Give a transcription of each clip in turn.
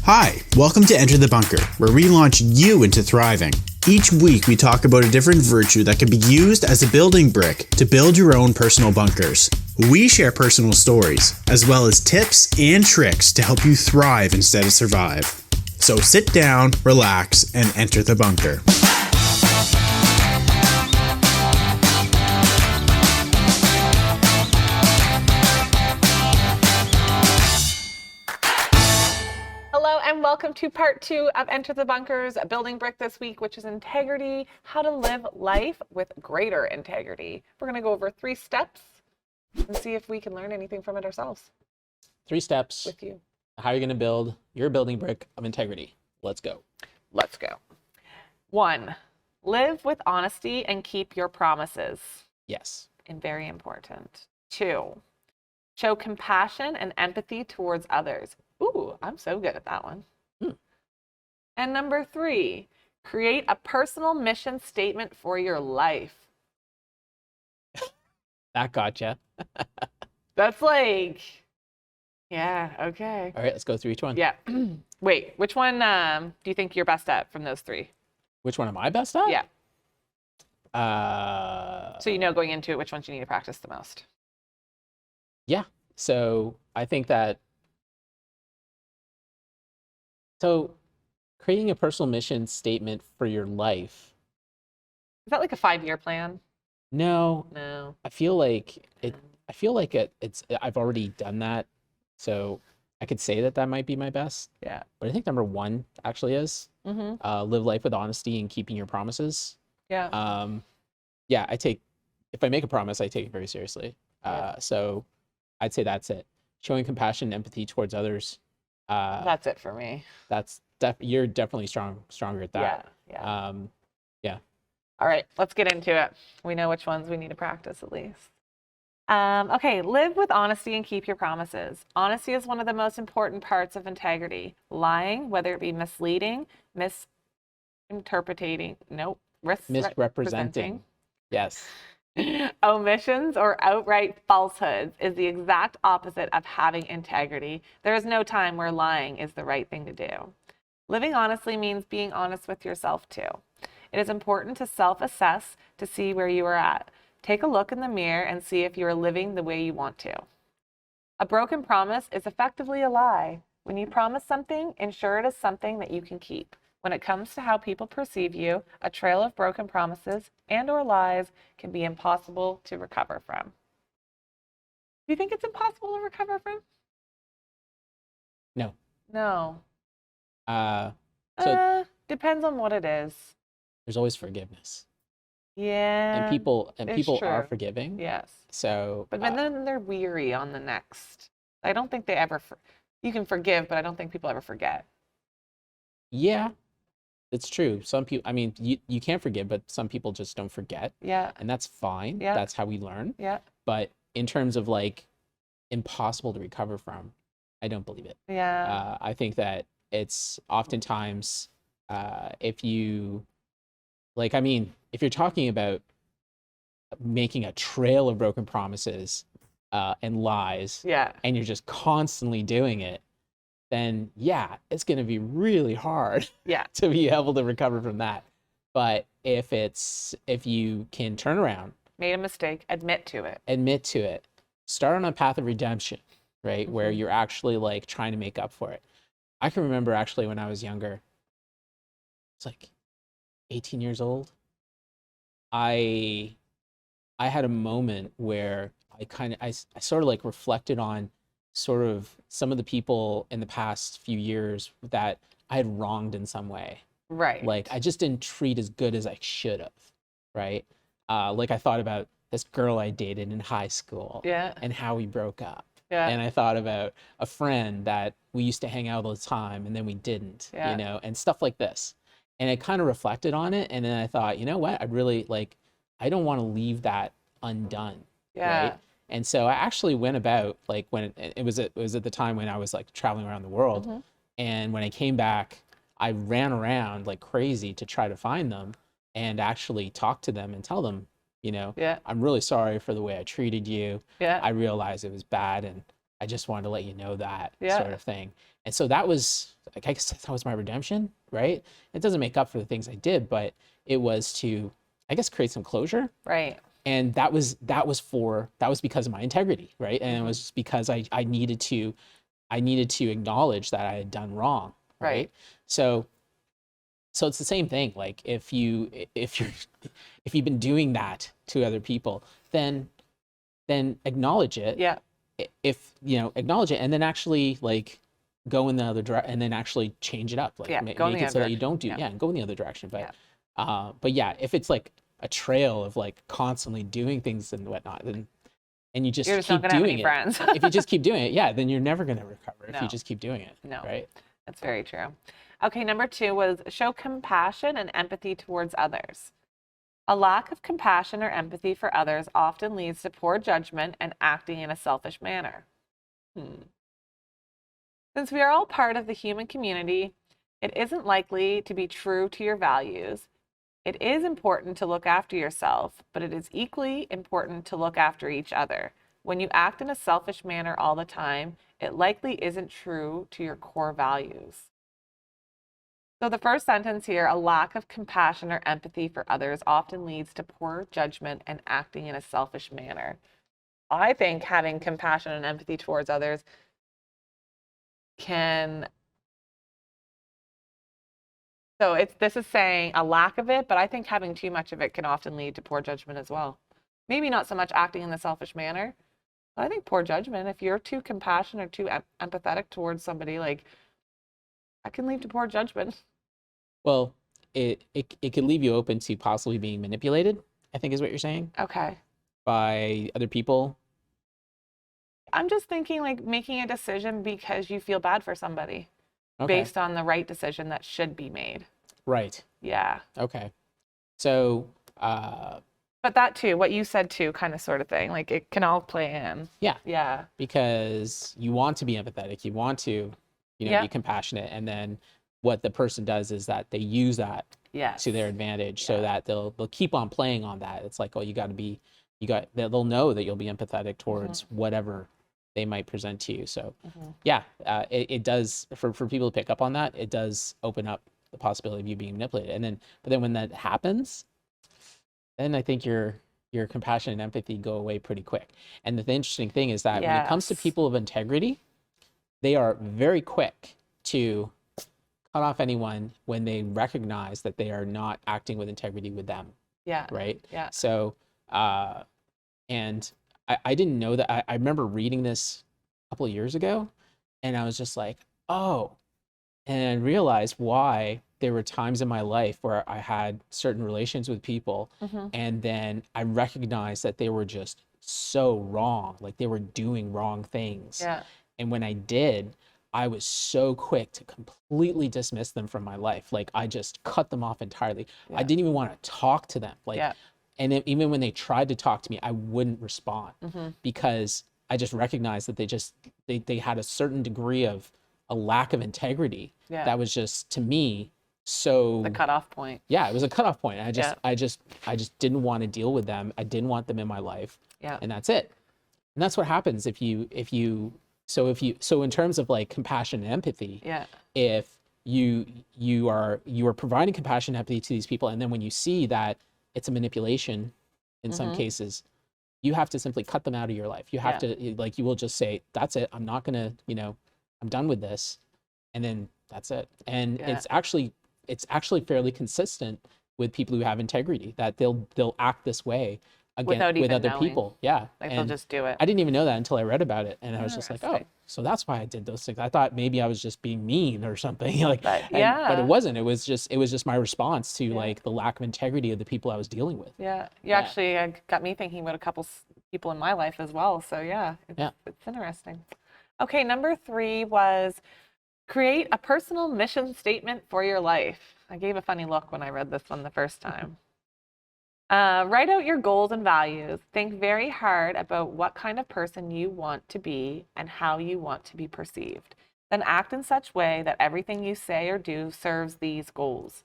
Hi, welcome to Enter the Bunker, where we launch you into thriving. Each week we talk about a different virtue that can be used as a building brick to build your own personal bunkers. We share personal stories, as well as tips and tricks to help you thrive instead of survive. So sit down, relax, and enter the bunker. And welcome to part 2 of Enter the Bunker's building brick this week, which is integrity, how to live life with greater integrity. We're going to go over 3 steps and see if we can learn anything from it ourselves. 3 steps with you. How you're going to build your building brick of integrity. Let's go. Let's go. 1, live with honesty and keep your promises. Yes. And very important. 2, show compassion and empathy towards others. Ooh, I'm so good at that one. And number 3, create a personal mission statement for your life. That gotcha. That's like, yeah, okay. All right, let's go through each one. Yeah. Wait, which one do you think you're best at from those 3? Which one am I best at? Yeah. So you know going into it which ones you need to practice the most. Yeah. So I think that creating a personal mission statement for your life. Is that like a 5-year plan? No. I feel like I've already done that. So I could say that might be my best. Yeah. But I think number 1 actually is live life with honesty and keeping your promises. Yeah. Yeah, if I make a promise, I take it very seriously. So I'd say that's it. Showing compassion and empathy towards others. That's it for me. You're definitely stronger at that. Yeah. Yeah. All right, let's get into it. We know which ones we need to practice at least. Okay, live with honesty and keep your promises. Honesty is one of the most important parts of integrity. Lying, whether it be misleading, misrepresenting. Yes. Omissions or outright falsehoods is the exact opposite of having integrity. There is no time where lying is the right thing to do. Living honestly means being honest with yourself too. It is important to self-assess to see where you are at. Take a look in the mirror and see if you are living the way you want to. A broken promise is effectively a lie. When you promise something, ensure it is something that you can keep. When it comes to how people perceive you, a trail of broken promises and/or lies can be impossible to recover from. Do you think it's impossible to recover from? No. No. So depends on what it is. There's always forgiveness. Yeah. And people true. are forgiving. Yes. So. But then they're weary on the next. I don't think they ever. You can forgive, but I don't think people ever forget. Yeah. It's true. Some people, I mean, you can't forgive, but some people just don't forget. Yeah. And that's fine. Yeah. That's how we learn. Yeah. But in terms of like impossible to recover from, I don't believe it. Yeah. I think that it's oftentimes if you're talking about making a trail of broken promises and lies, yeah, and you're just constantly doing it, then yeah, it's going to be really hard to be able to recover from that. But if you can turn around, made a mistake, admit to it, start on a path of redemption, right? Mm-hmm. Where you're actually like trying to make up for it. I can remember actually when I was younger, it's like 18 years old. I had a moment where I sort of like reflected on sort of some of the people in the past few years that I had wronged in some way. Right. Like I just didn't treat as good as I should have. Right. Like I thought about this girl I dated in high school. Yeah. And how we broke up. Yeah. And I thought about a friend that we used to hang out all the time and then we didn't, yeah. you know, and stuff like this. And I kind of reflected on it. And then I thought, you know what? I don't want to leave that undone. Yeah. Right. And so I actually went about like when it was at the time when I was like traveling around the world. Mm-hmm. And when I came back, I ran around like crazy to try to find them and actually talk to them and tell them, you know, I'm really sorry for the way I treated you. Yeah. I realized it was bad and I just wanted to let you know that Yeah. sort of thing. And so that was, like, I guess that was my redemption, right? It doesn't make up for the things I did, but it was to, I guess, create some closure. Right. And that was because of my integrity, right? And it was just because I needed to acknowledge that I had done wrong, right? Right. So it's the same thing. Like if you've been doing that to other people, then acknowledge it. Yeah. If acknowledge it, and then actually like go in the other direction, and then actually change it up. Like Yeah, go in make the it so other that you don't do direction, and go in the other direction. But yeah, if it's like a trail of like constantly doing things and whatnot, then and you just You're just keep not gonna have doing any it. friends. If you just keep doing it, yeah, then you're never gonna recover if No. you just keep doing it. No. Right. That's very true. Okay, number 2 was show compassion and empathy towards others. A lack of compassion or empathy for others often leads to poor judgment and acting in a selfish manner. Since we are all part of the human community, it isn't likely to be true to your values. It is important to look after yourself, but it is equally important to look after each other. When you act in a selfish manner all the time, it likely isn't true to your core values. So the first sentence here, a lack of compassion or empathy for others often leads to poor judgment and acting in a selfish manner. I think having compassion and empathy towards others can, so this is saying a lack of it, but I think having too much of it can often lead to poor judgment as well. Maybe not so much acting in the selfish manner, but I think poor judgment. If you're too compassionate or too empathetic towards somebody, like, that can lead to poor judgment. Well, it could leave you open to possibly being manipulated, I think is what you're saying, Okay. by other people. I'm just thinking like making a decision because you feel bad for somebody Okay. based on the right decision that should be made. Right. Yeah. Okay. So, But that too, what you said too, kind of sort of thing, like it can all play in. yeah, Yeah. because you want to be empathetic, you want to, Yeah. be compassionate, and then what the person does is that they use that Yes. to their advantage, so Yeah. that they'll keep on playing on that. It's like, oh, they'll know that you'll be empathetic towards whatever they might present to you. So, yeah, it does for people to pick up on that. It does open up the possibility of you being manipulated, but then when that happens, then I think your compassion and empathy go away pretty quick. And the interesting thing is that when it comes to Yes. people of integrity, they are very quick to cut off anyone when they recognize that they are not acting with integrity with them, Yeah. right? Yeah. So, and I didn't know that. I remember reading this a couple of years ago, and I was just like, oh, and I realized why there were times in my life where I had certain relations with people, and then I recognized that they were just so wrong, like they were doing wrong things. Yeah. And when I did, I was so quick to completely dismiss them from my life. Like I just cut them off entirely. I Yeah. didn't even want to talk to them. Like, Yeah. and even when they tried to talk to me, I wouldn't respond because I just recognized that they had a certain degree of a lack of integrity Yeah. that was just, to me, so The cutoff point. yeah, it was a cutoff point. Yeah. I just didn't want to deal with them. I didn't want them in my life. Yeah. And that's it. And that's what happens if you so in terms of like compassion and empathy, Yeah. if you are providing compassion and empathy to these people, and then when you see that it's a manipulation in some cases, you have to simply cut them out of your life. You have to, like, you will just say, that's it, I'm not gonna, I'm done with this, and then that's it. And Yeah. it's actually fairly consistent with people who have integrity, that they'll act this way Without with even other knowing. people. Yeah. Like they'll And just do it. I didn't even know that until I read about it, and I was just like, oh, Interesting. so that's why I did those things. I thought maybe I was just being mean or something. Like, But, but yeah. it wasn't. It was just my response to like the lack of integrity of the people I was dealing with. Yeah. You Yeah. actually got me thinking about a couple people in my life as well. So yeah, Yeah. it's interesting. Okay, number 3 was create a personal mission statement for your life. I gave a funny look when I read this one the first time. Write out your goals and values. Think very hard about what kind of person you want to be and how you want to be perceived. Then act in such way that everything you say or do serves these goals.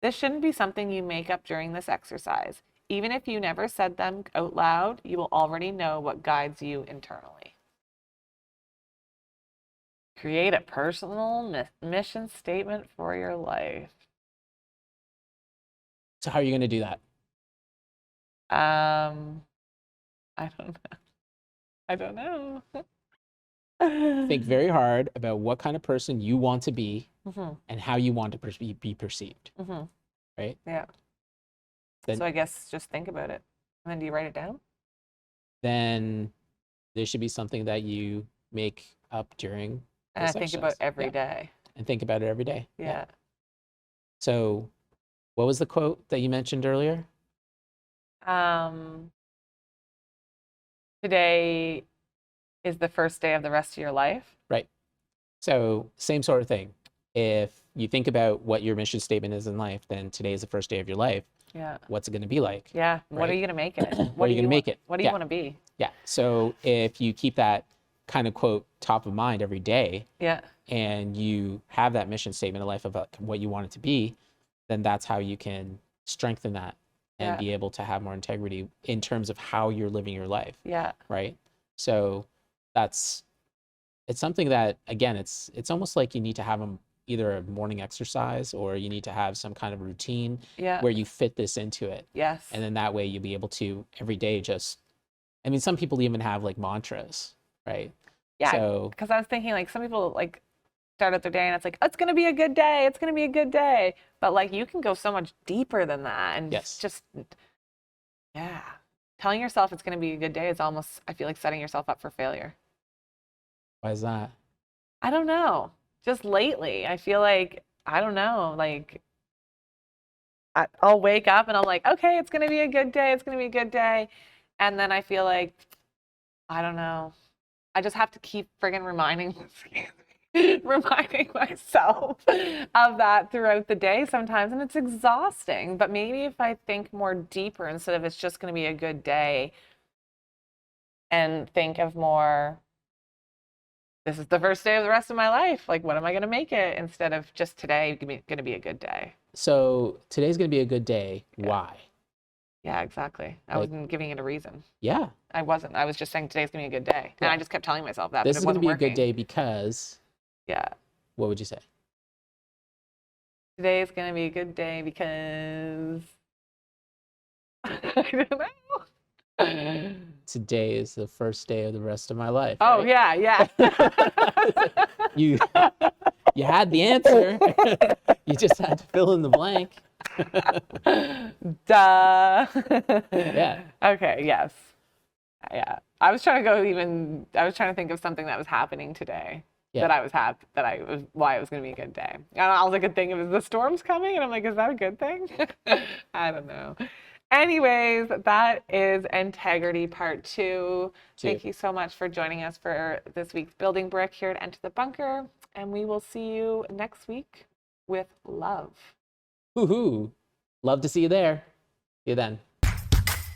This shouldn't be something you make up during this exercise. Even if you never said them out loud, you will already know what guides you internally. Create a personal mission statement for your life. So how are you going to do that? I don't know. I don't know. Think very hard about what kind of person you want to be Mm-hmm. and how you want to be perceived, Mm-hmm. right? Yeah. Then- So I guess just think about it. And then do you write it down? Then there should be something that you make up during And I the think about sessions. every Yeah. day. And think about it every day. Yeah. So what was the quote that you mentioned earlier? Today is the first day of the rest of your life. Right. So same sort of thing. If you think about what your mission statement is in life, then today is the first day of your life. Yeah. What's it going to be like? Yeah. What are Right. you going to make it? What are you gonna make it? What do you Yeah. want to be? Yeah. So if you keep that kind of quote top of mind every day, Yeah. and you have that mission statement in life about what you want it to be, then that's how you can strengthen that and Yeah. be able to have more integrity in terms of how you're living your life, Yeah. right? So it's something that, again, it's almost like you need to have either a morning exercise or you need to have some kind of routine Yeah. where you fit this into it. Yes. And then that way you'll be able to every day some people even have like mantras, right? Yeah. So Because I was thinking, like, some people like start out their day and it's like, oh, it's gonna be a good day. It's gonna be a good day. But like, you can go so much deeper than that, and Yes. just telling yourself it's gonna be a good day is almost, I feel like, setting yourself up for failure. why is that? I don't know. Just lately, I feel like, I don't know, like I'll wake up and I'm like, okay, it's gonna be a good day. It's gonna be a good day, and then I feel like, I don't know. I just have to keep friggin' reminding myself of that throughout the day sometimes, and it's exhausting. But maybe if I think more deeper instead of it's just going to be a good day, and think of more, this is the first day of the rest of my life. Like, what am I going to make it, instead of just today going to be a good day. So today's going to be a good day. Yeah. Why? Yeah, exactly. I Like- wasn't giving it a reason. Yeah. I wasn't. I was just saying today's going to be a good day. And Yeah. I just kept telling myself that, This but is it going to wasn't be a working. good day because, Yeah. what would you say? Today is going to be a good day because I don't know. Today is the first day of the rest of my life. Oh, right? yeah. You had the answer. You just had to fill in the blank. Duh. Yeah. Okay, yes. Yeah. I was trying to think of something that was happening today. Yeah. Why it was going to be a good day. And I was like, a thing of, is the storms coming? And I'm like, is that a good thing? I don't know. Anyways, that is Integrity Part 2. Thank you so much for joining us for this week's Building Brick here at Enter the Bunker. And we will see you next week with love. Woohoo. Love to see you there. See you then.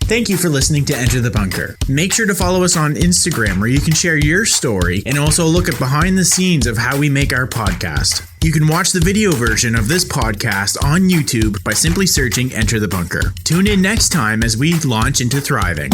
Thank you for listening to Enter the Bunker. Make sure to follow us on Instagram where you can share your story and also look at behind the scenes of how we make our podcast. You can watch the video version of this podcast on YouTube by simply searching Enter the Bunker. Tune in next time as we launch into thriving.